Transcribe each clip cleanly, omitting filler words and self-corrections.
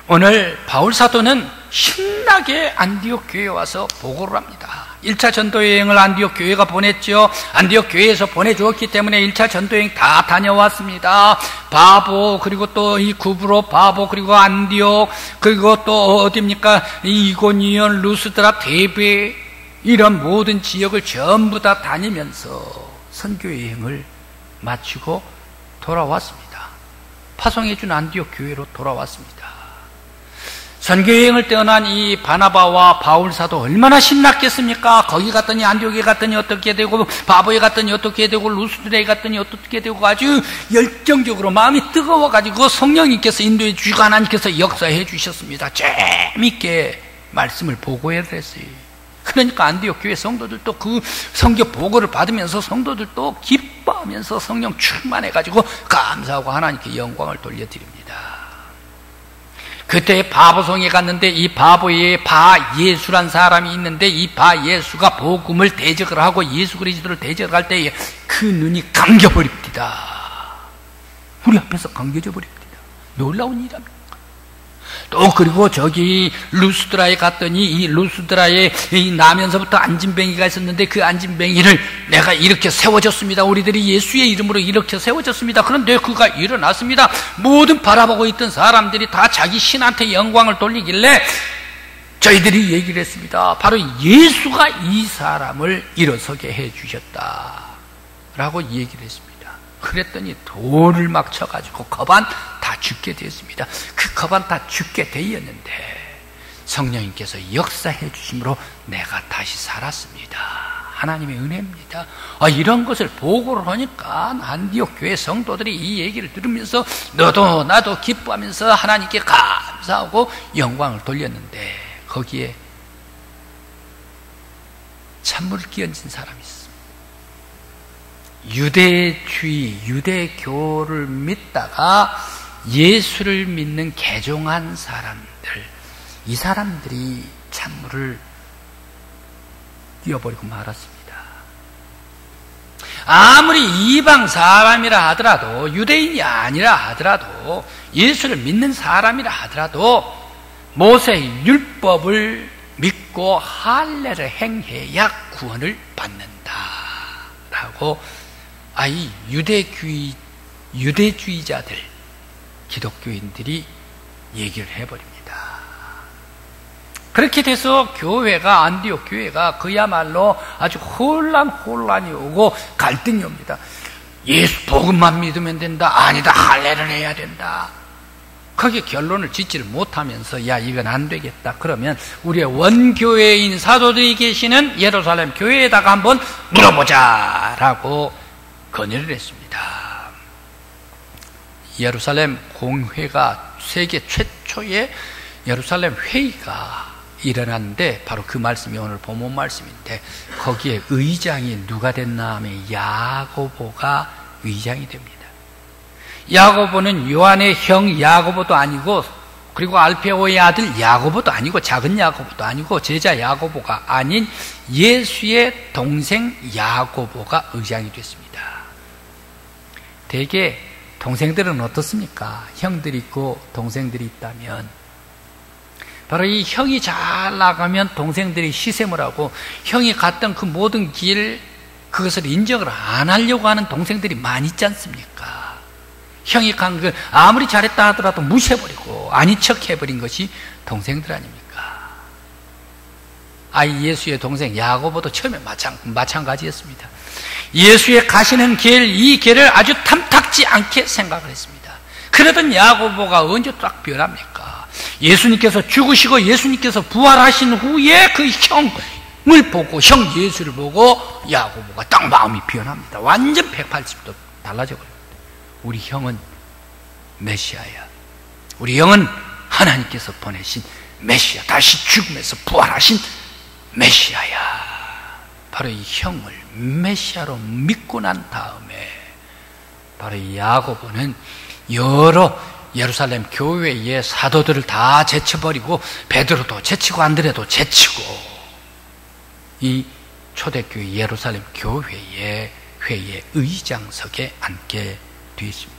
오늘 바울 사도는 신나게 안디옥 교회에 와서 보고를 합니다. 1차 전도여행을 안디옥 교회가 보냈죠. 안디옥 교회에서 보내주었기 때문에 1차 전도여행 다 다녀왔습니다. 바보, 그리고 또 이 구브로, 바보, 그리고 안디옥, 그리고 또 어디입니까? 이고니온, 루스드라, 데베, 이런 모든 지역을 전부 다 다니면서 선교여행을 마치고 돌아왔습니다. 파송해준 안디옥 교회로 돌아왔습니다. 선교여행을 떠난 이 바나바와 바울 사도 얼마나 신났겠습니까? 거기 갔더니 안디옥에 갔더니 어떻게 되고, 바보에 갔더니 어떻게 되고, 루스드라에 갔더니 어떻게 되고, 아주 열정적으로 마음이 뜨거워가지고 성령님께서 인도해 주시고 하나님께서 역사해 주셨습니다. 재미있게 말씀을 보고해 드렸어요. 그러니까 안디옥 교회 성도들도 그 선교 보고를 받으면서 성도들도 기뻐하면서 성령 충만해가지고 감사하고 하나님께 영광을 돌려드립니다. 그때 바보성에 갔는데 이 바보에 바예수란 사람이 있는데 이 바예수가 복음을 대적을 하고 예수 그리스도를 대적할 때에 그 눈이 감겨버립니다. 우리 앞에서 감겨져 버립니다. 놀라운 일입니다. 또 그리고 저기 루스드라에 갔더니 이 루스드라에 이 나면서부터 안진뱅이가 있었는데 그 안진뱅이를 내가 이렇게 세워졌습니다. 우리들이 예수의 이름으로 이렇게 세워졌습니다. 그런데 그가 일어났습니다. 모든 바라보고 있던 사람들이 다 자기 신한테 영광을 돌리길래 저희들이 얘기를 했습니다. 바로 예수가 이 사람을 일어서게 해 주셨다라고 얘기를 했습니다. 그랬더니 돌을 막 쳐가지고 거반 다 죽게 됐습니다. 그 거반 다 죽게 되었는데 성령님께서 역사해 주심으로 내가 다시 살았습니다. 하나님의 은혜입니다. 이런 것을 보고를 하니까 안디옥 교회 성도들이 이 얘기를 들으면서 너도 나도 기뻐하면서 하나님께 감사하고 영광을 돌렸는데 거기에 찬물을 끼얹은 사람이 있습니다. 유대주의, 유대교를 믿다가 예수를 믿는 개종한 사람들, 이 사람들이 찬물을 띄워버리고 말았습니다. 아무리 이방 사람이라 하더라도, 유대인이 아니라 하더라도, 예수를 믿는 사람이라 하더라도 모세의 율법을 믿고 할례를 행해야 구원을 받는다라고 이 유대주의자들, 기독교인들이 얘기를 해버립니다. 그렇게 돼서 교회가, 안디옥 교회가 그야말로 아주 혼란이 오고 갈등이 옵니다. 예수 복음만 믿으면 된다. 아니다. 할례를 해야 된다. 거기에 결론을 짓지를 못하면서 야 이건 안 되겠다. 그러면 우리의 원교회인 사도들이 계시는 예루살렘 교회에다가 한번 물어보자라고 건의를 했습니다. 예루살렘 공회가 세계 최초의 예루살렘 회의가 일어났는데 바로 그 말씀이 오늘 본문 말씀인데 거기에 의장이 누가 됐나 하면 야고보가 의장이 됩니다. 야고보는 요한의 형 야고보도 아니고 그리고 알페오의 아들 야고보도 아니고 작은 야고보도 아니고 제자 야고보가 아닌 예수의 동생 야고보가 의장이 됐습니다. 대개 동생들은 어떻습니까? 형들이 있고 동생들이 있다면 바로 이 형이 잘 나가면 동생들이 시샘을 하고 형이 갔던 그 모든 길 그것을 인정을 안 하려고 하는 동생들이 많이 있지 않습니까? 형이 간 그 아무리 잘했다 하더라도 무시해버리고 아닌 척 해버린 것이 동생들 아닙니까? 예수의 동생 야고보도 처음에 마찬가지였습니다. 예수의 가시는 길, 이 길을 아주 탐탁지 않게 생각을 했습니다. 그러던 야고보가 언제 딱 변합니까? 예수님께서 죽으시고 예수님께서 부활하신 후에 그 형을 보고, 형 예수를 보고 야고보가 딱 마음이 변합니다. 완전 180도 달라져 버립니다. 우리 형은 메시아야. 우리 형은 하나님께서 보내신 메시아, 다시 죽음에서 부활하신 메시아야. 바로 이 형을 메시아로 믿고 난 다음에 바로 이 야고보는 여러 예루살렘 교회의 사도들을 다 제쳐버리고 베드로도 제치고 안드레도 제치고 이 초대교회 예루살렘 교회의 회의 의장석에 앉게 되었습니다.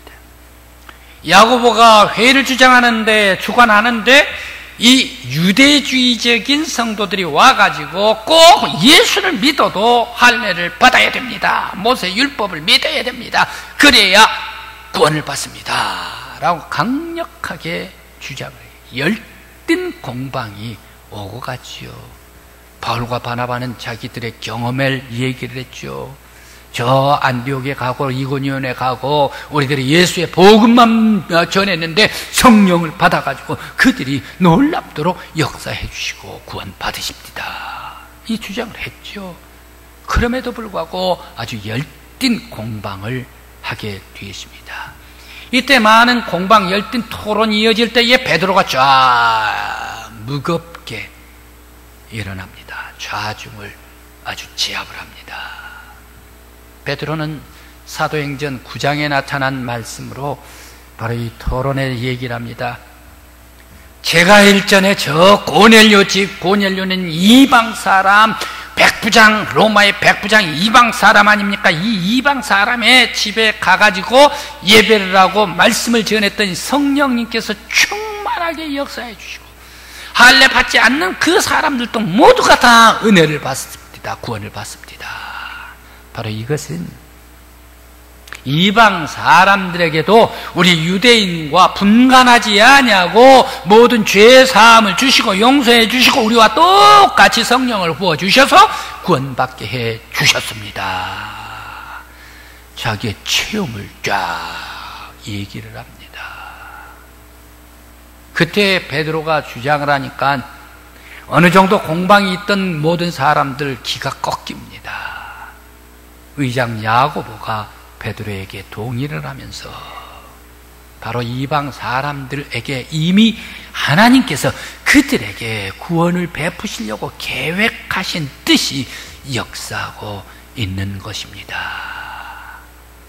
야고보가 회를 주장하는데, 주관하는데, 이 유대주의적인 성도들이 와가지고 꼭 예수를 믿어도 할례를 받아야 됩니다. 모세 율법을 믿어야 됩니다. 그래야 구원을 받습니다. 라고 강력하게 주장을 해요. 열띤 공방이 오고 갔지요. 바울과 바나바는 자기들의 경험을 얘기를 했죠. 저 안디옥에 가고 이고니온에 가고 우리들이 예수의 복음만 전했는데 성령을 받아가지고 그들이 놀랍도록 역사해 주시고 구원 받으십니다. 이 주장을 했죠. 그럼에도 불구하고 아주 열띤 공방을 하게 되었습니다. 이때 많은 공방, 열띤 토론이 이어질 때에 베드로가 쫙 무겁게 일어납니다. 좌중을 아주 제압을 합니다. 베드로는 사도행전 9장에 나타난 말씀으로 바로 이 토론의 얘기를 합니다. 제가 일전에 저 고넬료 집, 고넬료는 이방 사람, 백부장, 로마의 백부장 이방 사람 아닙니까? 이 이방 사람의 집에 가가지고 예배를 하고 말씀을 전했더니 성령님께서 충만하게 역사해 주시고 할례 받지 않는 그 사람들도 모두가 다 은혜를 받습니다. 구원을 받습니다. 바로 이것은 이방 사람들에게도 우리 유대인과 분간하지 아니하고 모든 죄 사함을 주시고 용서해 주시고 우리와 똑같이 성령을 부어 주셔서 구원받게 해 주셨습니다. 자기의 체험을 쫙 얘기를 합니다. 그때 베드로가 주장을 하니까 어느 정도 공방이 있던 모든 사람들 기가 꺾입니다. 의장 야고보가 베드로에게 동의를 하면서 바로 이방 사람들에게 이미 하나님께서 그들에게 구원을 베푸시려고 계획하신 뜻이 역사하고 있는 것입니다.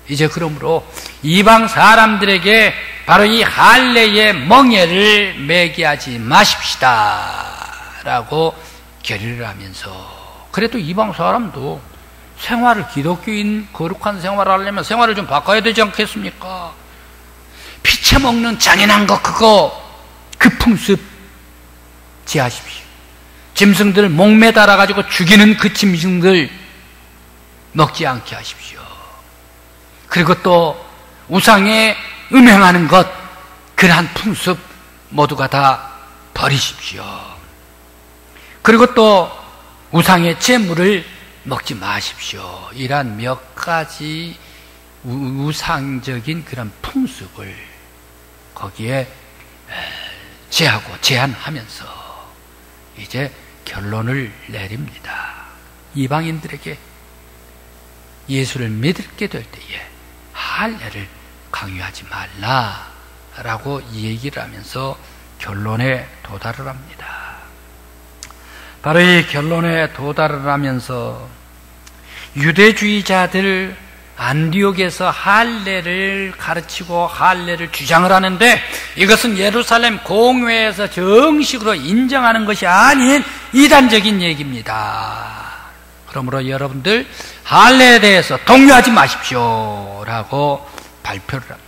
이제 그러므로 이방 사람들에게 바로 이 할례의 멍에를 매게 하지 마십시다 라고 결의를 하면서, 그래도 이방 사람도 생활을, 기독교인 거룩한 생활을 하려면 생활을 좀 바꿔야 되지 않겠습니까? 피쳐먹는 잔인한 거 그 풍습 제하십시오. 짐승들 목매달아 가지고 죽이는 그 짐승들 먹지 않게 하십시오. 그리고 또 우상에 음행하는 것, 그러한 풍습 모두가 다 버리십시오. 그리고 또 우상의 제물을 먹지 마십시오. 이러한 몇 가지 우상적인 그런 풍습을 거기에 제하고 제한하면서 이제 결론을 내립니다. 이방인들에게 예수를 믿게 될 때에 할례를 강요하지 말라라고 얘기를 하면서 결론에 도달을 합니다. 바로 이 결론에 도달을 하면서 유대주의자들 안디옥에서 할례를 가르치고 할례를 주장을 하는데, 이것은 예루살렘 공회에서 정식으로 인정하는 것이 아닌 이단적인 얘기입니다. 그러므로 여러분들 할례에 대해서 동요하지 마십시오 라고 발표를 합니다.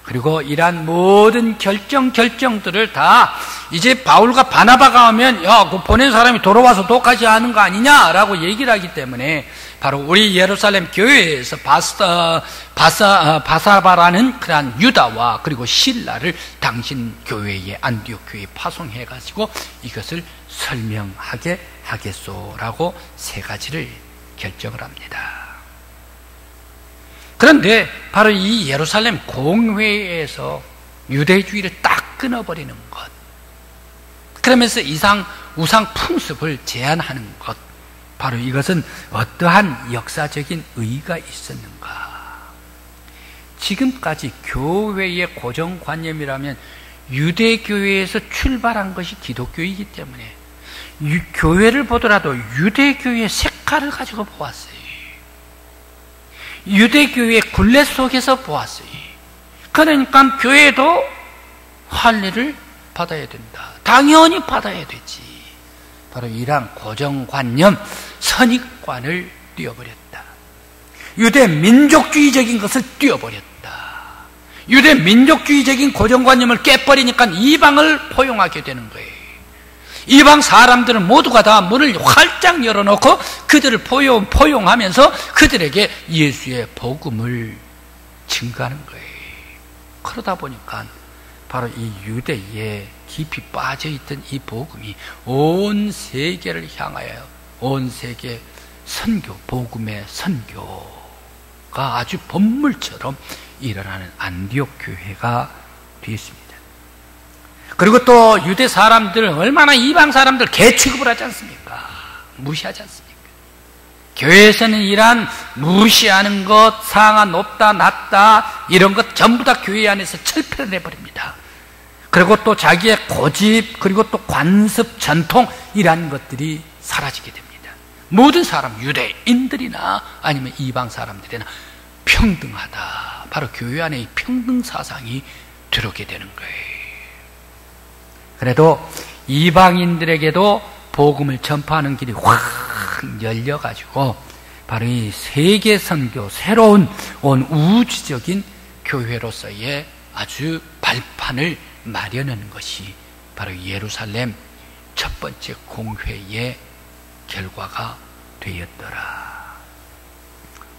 그리고 이러한 모든 결정들을 다 이제 바울과 바나바가 하면 그 보낸 사람이 돌아와서 독하지 않은 거 아니냐라고 얘기를 하기 때문에 바로 우리 예루살렘 교회에서 바사바라는 그러한 유다와 그리고 실라를 당신 교회에, 안디옥 교회에 파송해가지고 이것을 설명하게 하겠소라고 세 가지를 결정을 합니다. 그런데 바로 이 예루살렘 공회에서 유대주의를 딱 끊어버리는 것, 그러면서 우상 풍습을 제한하는 것, 바로 이것은 어떠한 역사적인 의의가 있었는가? 지금까지 교회의 고정관념이라면 유대교회에서 출발한 것이 기독교이기 때문에 교회를 보더라도 유대교회의 색깔을 가지고 보았어요. 유대교회의 굴레 속에서 보았어요. 그러니까 교회도 할례를 받아야 된다. 당연히 받아야 되지. 바로 이러한 고정관념, 선입관을 띄워버렸다. 유대 민족주의적인 것을 띄워버렸다. 유대 민족주의적인 고정관념을 깨버리니까 이방을 포용하게 되는 거예요. 이방 사람들은 모두가 다 문을 활짝 열어놓고 그들을 포용하면서 그들에게 예수의 복음을 증가하는 거예요. 그러다 보니까 바로 이 유대에 깊이 빠져있던 이 복음이 온 세계를 향하여 온 세계 선교, 복음의 선교가 아주 본물처럼 일어나는 안디옥 교회가 되었습니다. 그리고 또 유대 사람들은 얼마나 이방 사람들 개 취급을 하지 않습니까? 무시하지 않습니까? 교회에서는 이러한 무시하는 것, 상하 높다 낮다 이런 것 전부 다 교회 안에서 철폐를 해버립니다. 그리고 또 자기의 고집, 그리고 또 관습, 전통 이러한 것들이 사라지게 됩니다. 모든 사람, 유대인들이나 아니면 이방 사람들이나 평등하다. 바로 교회 안에 이 평등 사상이 들어오게 되는 거예요. 그래도 이방인들에게도 복음을 전파하는 길이 확 열려가지고 바로 이 세계 선교, 새로운 온 우주적인 교회로서의 아주 발판을 마련하는 것이 바로 예루살렘 첫 번째 공회의 결과가 되었더라.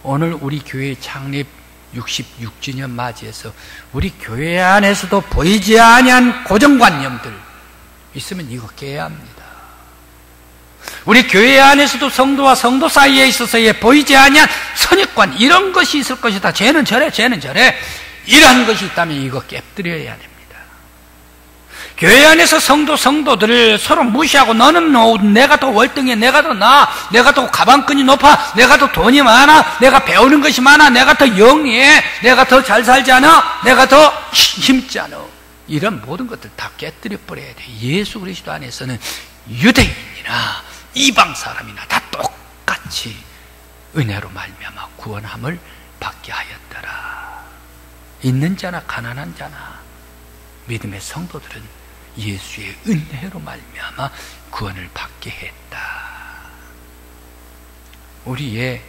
오늘 우리 교회 창립 66주년 맞이해서 우리 교회 안에서도 보이지 아니한 고정관념들 있으면 이거 깨야 합니다. 우리 교회 안에서도 성도와 성도 사이에 있어서의 보이지 아니한 선입관 이런 것이 있을 것이다. 쟤는 저래 쟤는 저래 이러한 것이 있다면 이거 깨뜨려야 됩니다. 교회 안에서 성도들을 서로 무시하고 너는 내가 더 월등해, 내가 더 나아, 내가 더 가방끈이 높아, 내가 더 돈이 많아, 내가 배우는 것이 많아, 내가 더 영리해, 내가 더 잘 살지 않아, 내가 더 힘있지 않아. 이런 모든 것들 다 깨뜨려 버려야 돼. 예수 그리스도 안에서는 유대인이나 이방 사람이나 다 똑같이 은혜로 말미암아 구원함을 받게 하였더라. 있는 자나 가난한 자나 믿음의 성도들은 예수의 은혜로 말미암아 구원을 받게 했다. 우리의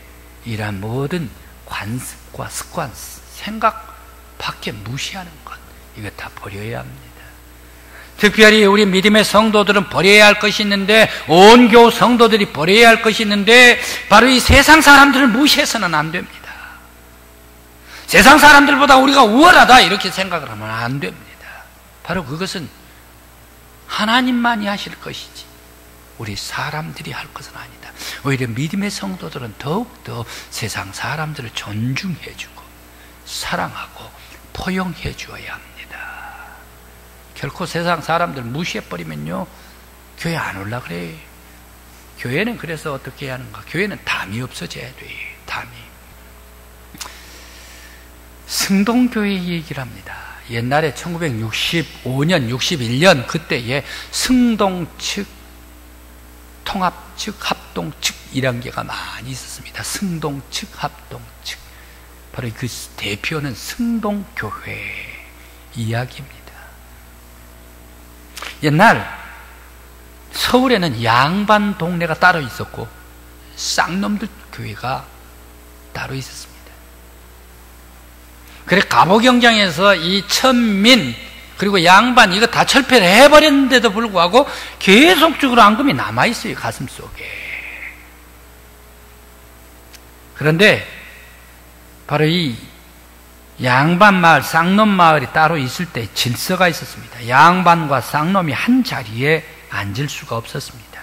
이러한 모든 관습과 습관, 생각 밖에 무시하는 것 이거 다 버려야 합니다. 특별히 우리 믿음의 성도들은 버려야 할 것이 있는데 온 교우 성도들이 버려야 할 것이 있는데 바로 이 세상 사람들을 무시해서는 안 됩니다. 세상 사람들보다 우리가 우월하다 이렇게 생각을 하면 안 됩니다. 바로 그것은 하나님만이 하실 것이지 우리 사람들이 할 것은 아니다. 오히려 믿음의 성도들은 더욱더 세상 사람들을 존중해주고 사랑하고 포용해 주어야 합니다. 결코 세상 사람들 무시해버리면요 교회 안 올라 그래. 교회는 그래서 어떻게 해야 하는가? 교회는 담이 없어져야 돼. 담이. 승동교회 얘기를 합니다. 옛날에 1965년, 61년 그때에 승동 측, 통합 측, 합동 측 이런 게가 많이 있었습니다. 승동 측, 합동 측. 바로 그 대표는 승동교회 이야기입니다. 옛날 서울에는 양반 동네가 따로 있었고 쌍놈들 교회가 따로 있었습니다. 그래 갑오경장에서 이 천민 그리고 양반 이거 다 철폐를 해버렸는데도 불구하고 계속적으로 앙금이 남아있어요. 가슴속에. 그런데 바로 이 양반마을 쌍놈마을이 따로 있을 때 질서가 있었습니다. 양반과 쌍놈이 한 자리에 앉을 수가 없었습니다.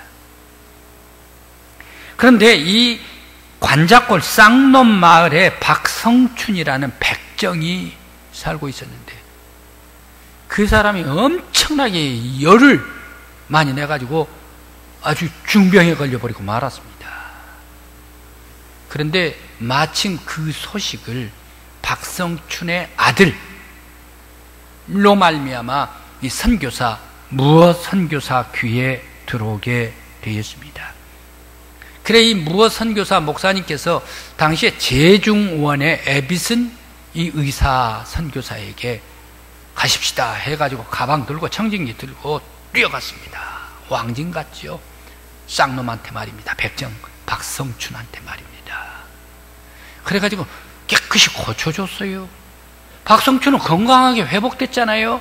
그런데 이 관자골 쌍놈마을에 박성춘이라는 백정이 살고 있었는데 그 사람이 엄청나게 열을 많이 내가지고 아주 중병에 걸려버리고 말았습니다. 그런데 마침 그 소식을 박성춘의 아들로 말미암아 이 선교사 무엇 선교사 귀에 들어오게 되었습니다. 그래 이 무엇 선교사 목사님께서 당시에 제중원의 에비슨 이 의사 선교사에게 가십시다 해가지고 가방 들고 청진기 들고 뛰어갔습니다. 왕진 같지요. 쌍놈한테 말입니다. 백정 박성춘한테 말입니다. 그래가지고 깨끗이 고쳐줬어요. 박성춘은 건강하게 회복됐잖아요.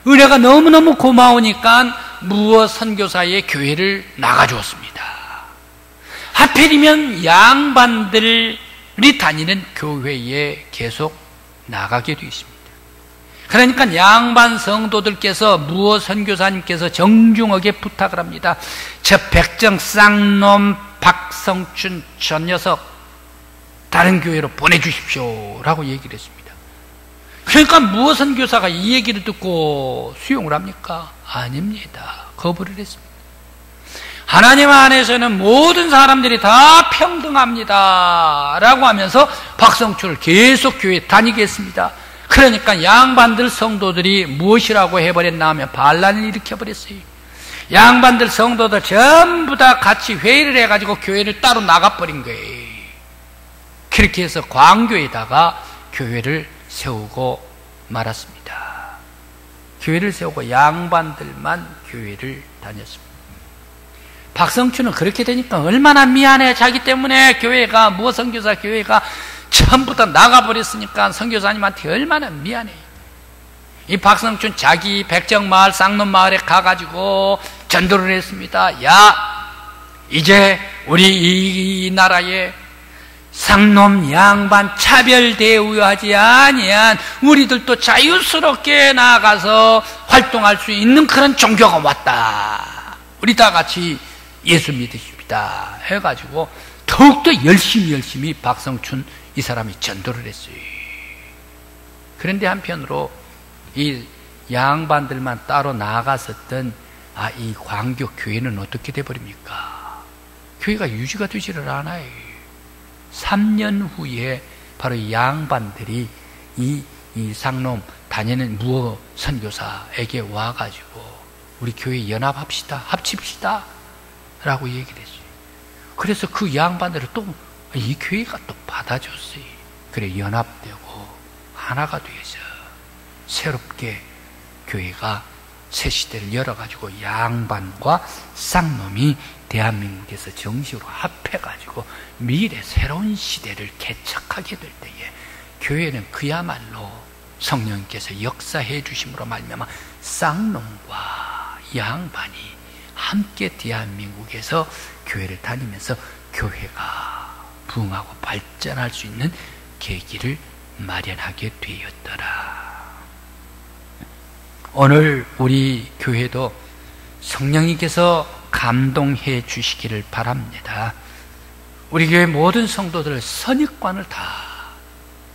은혜가 너무너무 고마우니까 무어 선교사의 교회를 나가주었습니다. 하필이면 양반들이 다니는 교회에 계속 나가게 되어 있습니다. 그러니까 양반 성도들께서 무어 선교사님께서 정중하게 부탁을 합니다. 저 백정 쌍놈 박성춘 전 녀석 다른 교회로 보내주십시오 라고 얘기를 했습니다. 그러니까 무어 선교사가 이 얘기를 듣고 수용을 합니까? 아닙니다. 거부를 했습니다. 하나님 안에서는 모든 사람들이 다 평등합니다 라고 하면서 박성춘을 계속 교회에 다니게 했습니다. 그러니까 양반들 성도들이 무엇이라고 해버렸나 하면 반란을 일으켜버렸어요. 양반들 성도들 전부 다 같이 회의를 해가지고 교회를 따로 나가버린 거예요. 그렇게 해서 광교에다가 교회를 세우고 말았습니다. 교회를 세우고 양반들만 교회를 다녔습니다. 박성춘은 그렇게 되니까 얼마나 미안해. 자기 때문에 교회가 무어 선교사 교회가 전부 다 나가버렸으니까 선교사님한테 얼마나 미안해. 이 박성춘 자기 백정마을 쌍놈마을에 가가지고 전도를 했습니다. 야, 이제 우리 이 나라에 쌍놈 양반 차별 대우하지 아니한 우리들도 자유스럽게 나가서 활동할 수 있는 그런 종교가 왔다. 우리 다 같이 예수 믿으십니다 해가지고 더욱더 열심히 박성춘 이 사람이 전도를 했어요. 그런데 한편으로 이 양반들만 따로 나갔었던 이 광교 교회는 어떻게 돼버립니까? 교회가 유지가 되지를 않아요. 3년 후에 바로 이 양반들이 이 쌍놈 다니는 무어 선교사에게 와가지고 우리 교회 연합합시다, 합칩시다 라고 얘기를 했어요. 그래서 그 양반들을 또 이 교회가 또 받아줬어요. 그래 연합되고 하나가 돼서 새롭게 교회가 새 시대를 열어가지고 양반과 쌍놈이 대한민국에서 정식으로 합해가지고 미래 새로운 시대를 개척하게 될 때에 교회는 그야말로 성령께서 역사해 주심으로 말미암아 쌍놈과 양반이 함께 대한민국에서 교회를 다니면서 교회가 부흥하고 발전할 수 있는 계기를 마련하게 되었더라. 오늘 우리 교회도 성령님께서 감동해 주시기를 바랍니다. 우리 교회 모든 성도들 선입관을 다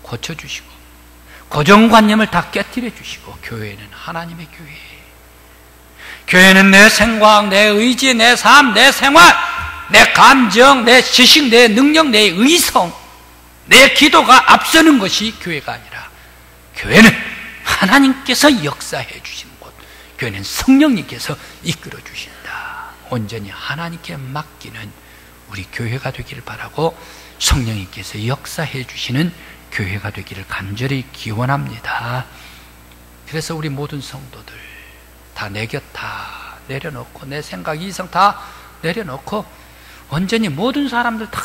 고쳐주시고 고정관념을 다 깨뜨려 주시고 교회는 하나님의 교회. 교회는 내 생각, 내 의지, 내 삶, 내 생활, 내 감정, 내 지식, 내 능력, 내 의성, 내 기도가 앞서는 것이 교회가 아니라 교회는 하나님께서 역사해 주시는 곳, 교회는 성령님께서 이끌어 주신다. 온전히 하나님께 맡기는 우리 교회가 되기를 바라고 성령님께서 역사해 주시는 교회가 되기를 간절히 기원합니다. 그래서 우리 모든 성도들 다 내 곁 다 내려놓고 내 생각, 이성 다 내려놓고 온전히 모든 사람들 다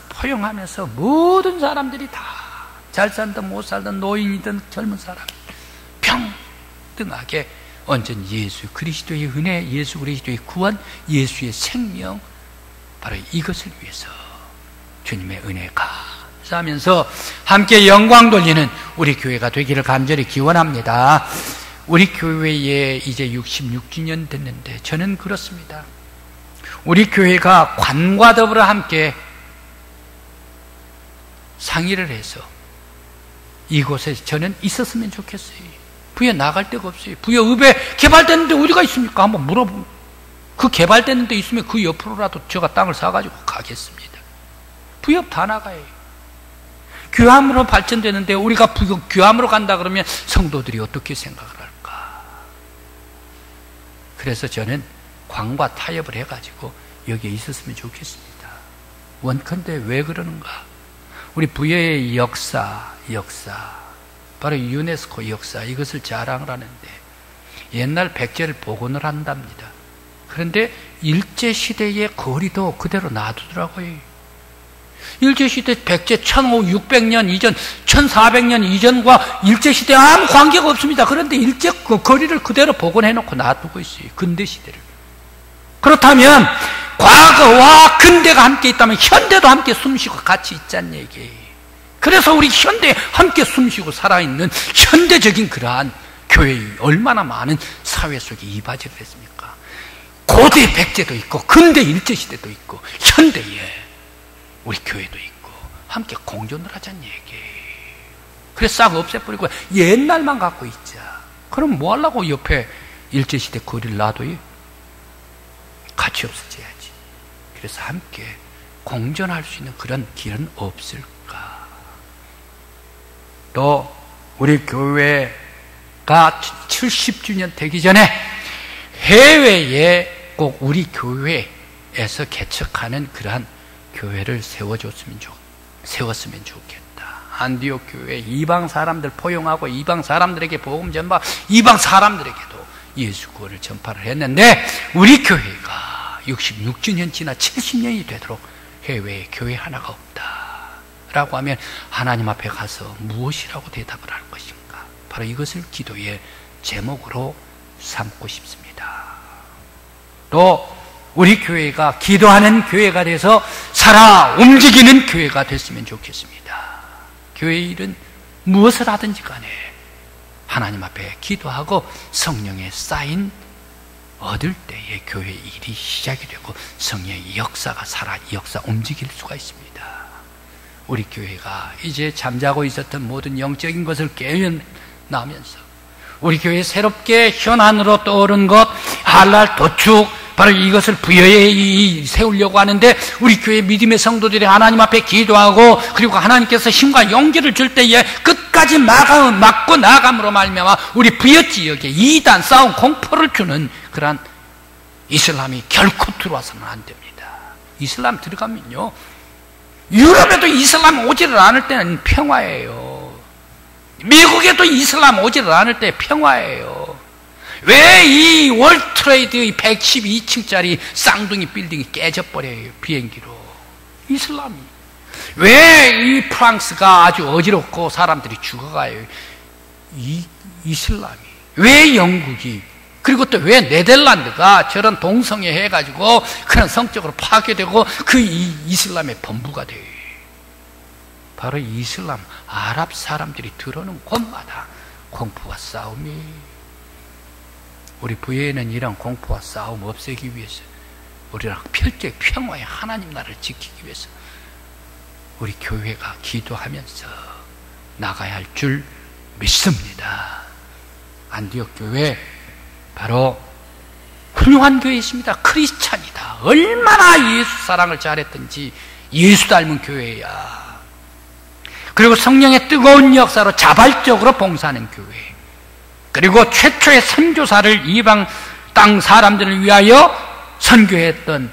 포용하면서 모든 사람들이 다 잘 살든 못 살든 노인이든 젊은 사람 평등하게 온전히 예수 그리스도의 은혜, 예수 그리스도의 구원, 예수의 생명, 바로 이것을 위해서 주님의 은혜 감사하면서 함께 영광 돌리는 우리 교회가 되기를 간절히 기원합니다. 우리 교회에 이제 66주년 됐는데 저는 그렇습니다. 우리 교회가 관과 더불어 함께 상의를 해서 이곳에 저는 있었으면 좋겠어요. 부여 나갈 데가 없어요. 부여읍에 개발됐는데 어디가 있습니까? 한번 물어보면 그 개발되는 데 있으면 그 옆으로라도 제가 땅을 사가지고 가겠습니다. 부여 다 나가요. 교함으로 발전되는데 우리가 교함으로 간다 그러면 성도들이 어떻게 생각을 할까? 그래서 저는 광과 타협을 해가지고 여기에 있었으면 좋겠습니다. 원컨대 왜 그러는가? 우리 부여의 역사 바로 유네스코 역사, 이것을 자랑을 하는데 옛날 백제를 복원을 한답니다. 그런데 일제시대의 거리도 그대로 놔두더라고요. 일제시대 백제 1500~600년 이전, 1400년 이전과 일제시대 아무 관계가 없습니다. 그런데 일제 그 거리를 그대로 복원해놓고 놔두고 있어요. 근대시대를. 그렇다면 과거와 근대가 함께 있다면 현대도 함께 숨쉬고 같이 있자는 얘기예요. 그래서 우리 현대에 함께 숨쉬고 살아있는 현대적인 그러한 교회의 얼마나 많은 사회 속에 이바지를 했습니까? 고대 백제도 있고 근대 일제시대도 있고 현대에 우리 교회도 있고 함께 공존을 하자는 얘기예요. 그래서 싹 없애버리고 옛날만 갖고 있자. 그럼 뭐 하려고 옆에 일제시대 거리를 놔둬요? 같이 없어져야지. 그래서 함께 공존할 수 있는 그런 길은 없을까? 또 우리 교회가 70주년 되기 전에 해외에 꼭 우리 교회에서 개척하는 그러한 교회를 세웠으면 좋겠다. 안디옥 교회 이방 사람들 포용하고 이방 사람들에게 복음 전파, 이방 사람들에게도 예수 구원을 전파를 했는데 우리 교회가 66주년 지나 70년이 되도록 해외에 교회 하나가 없다라고 하면 하나님 앞에 가서 무엇이라고 대답을 할 것인가? 바로 이것을 기도의 제목으로 삼고 싶습니다. 또 우리 교회가 기도하는 교회가 돼서 살아 움직이는 교회가 됐으면 좋겠습니다. 교회의 일은 무엇을 하든지 간에 하나님 앞에 기도하고 성령의 쌓인 얻을 때에 교회의 일이 시작이 되고 성령의 역사가 살아 역사 움직일 수가 있습니다. 우리 교회가 이제 잠자고 있었던 모든 영적인 것을 깨어나면서 우리 교회 새롭게 현안으로 떠오른 것 할랄 도축 바로 이것을 부여에 세우려고 하는데 우리 교회 믿음의 성도들이 하나님 앞에 기도하고 그리고 하나님께서 힘과 용기를 줄 때에 끝까지 막고 나감으로 말미암아 우리 부여지역에 이단 싸움 공포를 주는 그러한 이슬람이 결코 들어와서는 안 됩니다. 이슬람 들어가면요 유럽에도 이슬람 오지를 않을 때는 평화예요. 미국에도 이슬람 오지를 않을 때 평화예요. 왜 이 월트레이드 112층짜리 쌍둥이 빌딩이 깨져버려요? 비행기로. 이슬람이. 왜 이 프랑스가 아주 어지럽고 사람들이 죽어가요? 이슬람이. 왜 영국이? 그리고 또 왜 네덜란드가 저런 동성애 해가지고 그런 성적으로 파괴되고 그 이슬람의 본부가 돼요? 바로 이슬람, 아랍 사람들이 들어오는 곳마다 공포와 싸움이. 우리 부여에는 이런 공포와 싸움 없애기 위해서 우리랑 필적 평화의 하나님 나라를 지키기 위해서 우리 교회가 기도하면서 나가야 할 줄 믿습니다. 안디옥 교회 바로 훌륭한 교회 있습니다. 크리스찬이다. 얼마나 예수 사랑을 잘했든지 예수 닮은 교회야. 그리고 성령의 뜨거운 역사로 자발적으로 봉사하는 교회. 그리고 최초의 선교사를 이방 땅 사람들을 위하여 선교했던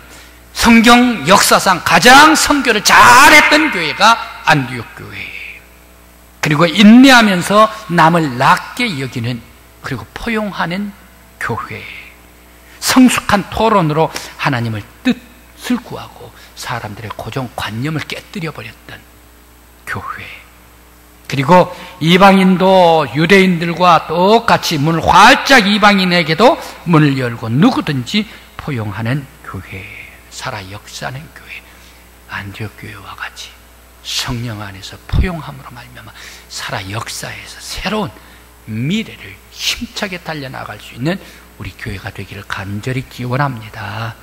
성경 역사상 가장 선교를 잘했던 교회가 안디옥 교회. 그리고 인내하면서 남을 낮게 여기는 그리고 포용하는 교회. 성숙한 토론으로 하나님을 뜻을 구하고 사람들의 고정관념을 깨뜨려 버렸던 교회. 그리고 이방인도 유대인들과 똑같이 문을 활짝 이방인에게도 문을 열고 누구든지 포용하는 교회, 살아 역사하는 교회, 안디옥 교회와 같이 성령 안에서 포용함으로 말미암아 살아 역사에서 새로운 미래를 힘차게 달려나갈 수 있는 우리 교회가 되기를 간절히 기원합니다.